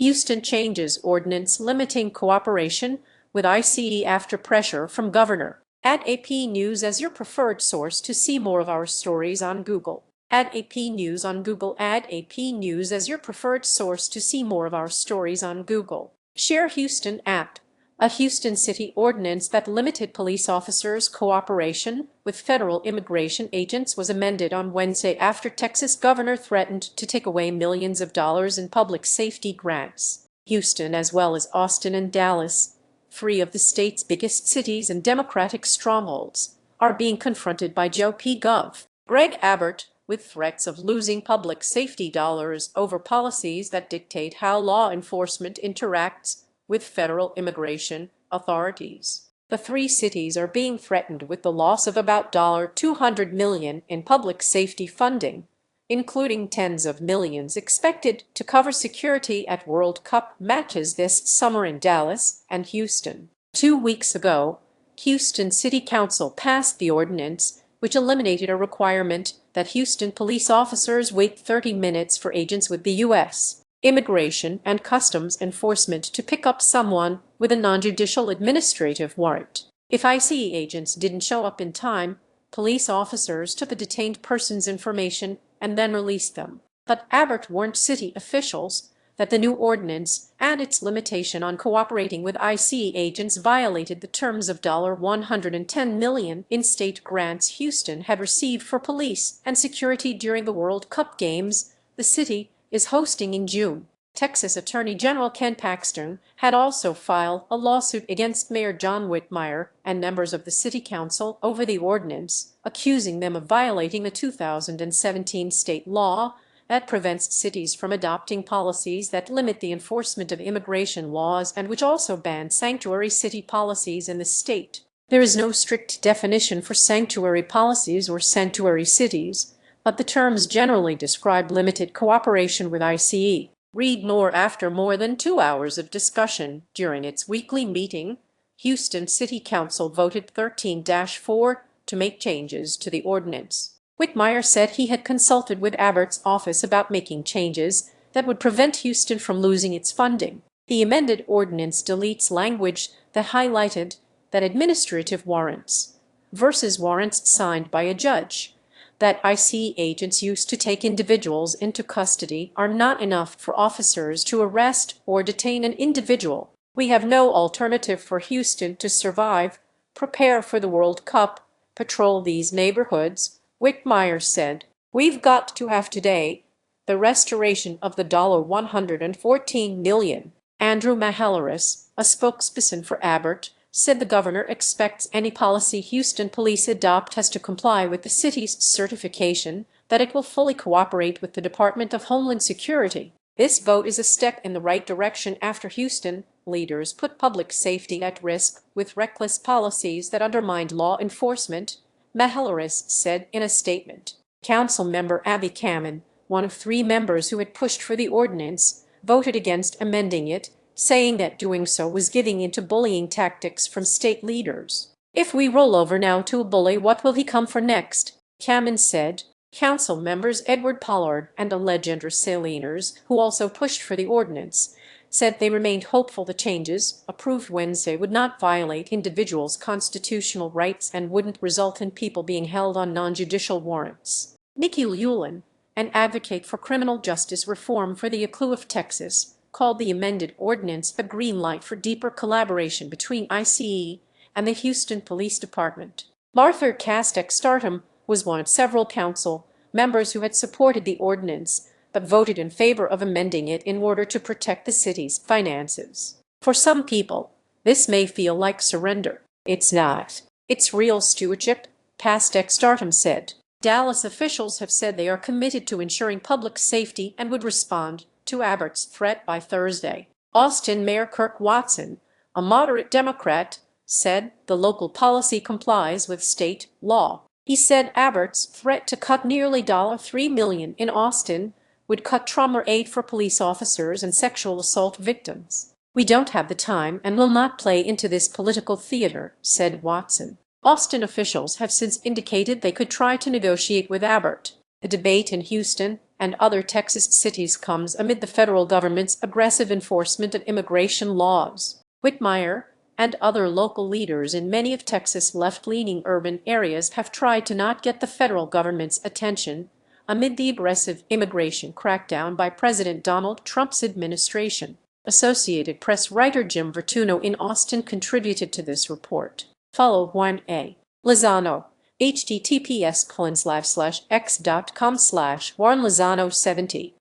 Houston changes ordinance limiting cooperation with ICE after pressure from governor. Add AP News as your preferred source to see more of our stories on Google. Add AP News on Google. Add AP News as your preferred source to see more of our stories on Google. Share Houston Act. A Houston city ordinance that limited police officers' cooperation with federal immigration agents was amended on Wednesday after Texas governor threatened to take away millions of dollars in public safety grants. Houston, as well as Austin and Dallas, three of the state's biggest cities and Democratic strongholds, are being confronted by GOP Gov. Greg Abbott with threats of losing public safety dollars over policies that dictate how law enforcement interacts with federal immigration authorities. The three cities are being threatened with the loss of about $200 million in public safety funding, including tens of millions expected to cover security at World Cup matches this summer in Dallas and Houston. 2 weeks ago, Houston City Council passed the ordinance which eliminated a requirement that Houston police officers wait 30 minutes for agents with the U.S. Immigration and Customs Enforcement to pick up someone with a non-judicial administrative warrant. If ICE agents didn't show up in time, police officers took the detained person's information and then released them. But Abbott warned city officials that the new ordinance and its limitation on cooperating with ICE agents violated the terms of $110 million in state grants Houston had received for police and security during the World Cup games the city is hosting in June. Texas Attorney General Ken Paxton had also filed a lawsuit against Mayor John Whitmire and members of the city council over the ordinance, accusing them of violating the 2017 state law that prevents cities from adopting policies that limit the enforcement of immigration laws and which also ban sanctuary city policies in the state. There is no strict definition for sanctuary policies or sanctuary cities, but the terms generally describe limited cooperation with ICE. Read more. After more than 2 hours of discussion during its weekly meeting, Houston City Council voted 13-4 to make changes to the ordinance. Whitmire said he had consulted with Abbott's office about making changes that would prevent Houston from losing its funding. The amended ordinance deletes language that highlighted that administrative warrants versus warrants signed by a judge that ICE agents use to take individuals into custody are not enough for officers to arrest or detain an individual. We have no alternative for Houston to survive, prepare for the World Cup, patrol these neighborhoods, Whitmire said. We've got to have today the restoration of the $114 million. Andrew Mahalaris, a spokesperson for Abbott, said the governor expects any policy Houston police adopt has to comply with the city's certification that it will fully cooperate with the Department of Homeland Security. This vote is a step in the right direction after Houston leaders put public safety at risk with reckless policies that undermined law enforcement, Mahalaris said in a statement. Council member Abby Kamen, one of 3 members who had pushed for the ordinance, voted against amending it, saying that doing so was giving into bullying tactics from state leaders. If we roll over now to a bully, what will he come for next? Kamen said. Council members Edward Pollard and Alejandra Salinas, who also pushed for the ordinance, said they remained hopeful the changes, approved Wednesday, would not violate individuals' constitutional rights and wouldn't result in people being held on non-judicial warrants. Nikki Lulin, an advocate for criminal justice reform for the ACLU of Texas, called the amended ordinance a green light for deeper collaboration between ICE and the Houston Police Department. Martha Castek-Startum was one of several council members who had supported the ordinance but voted in favor of amending it in order to protect the city's finances. For some people, this may feel like surrender. It's not. It's real stewardship, Castek-Startum said. Dallas officials have said they are committed to ensuring public safety and would respond to Abbott's threat by Thursday. Austin Mayor Kirk Watson, a moderate Democrat, said the local policy complies with state law. He said Abbott's threat to cut nearly $3 million in Austin would cut trauma aid for police officers and sexual assault victims. We don't have the time and will not play into this political theater, said Watson. Austin officials have since indicated they could try to negotiate with Abbott. The debate in Houston and other Texas cities comes amid the federal government's aggressive enforcement of immigration laws. Whitmire and other local leaders in many of Texas' left-leaning urban areas have tried to not get the federal government's attention amid the aggressive immigration crackdown by President Donald Trump's administration. Associated Press writer Jim Vertuno in Austin contributed to this report. Follow Juan A. Lozano, https://x.com/JuanLozano70.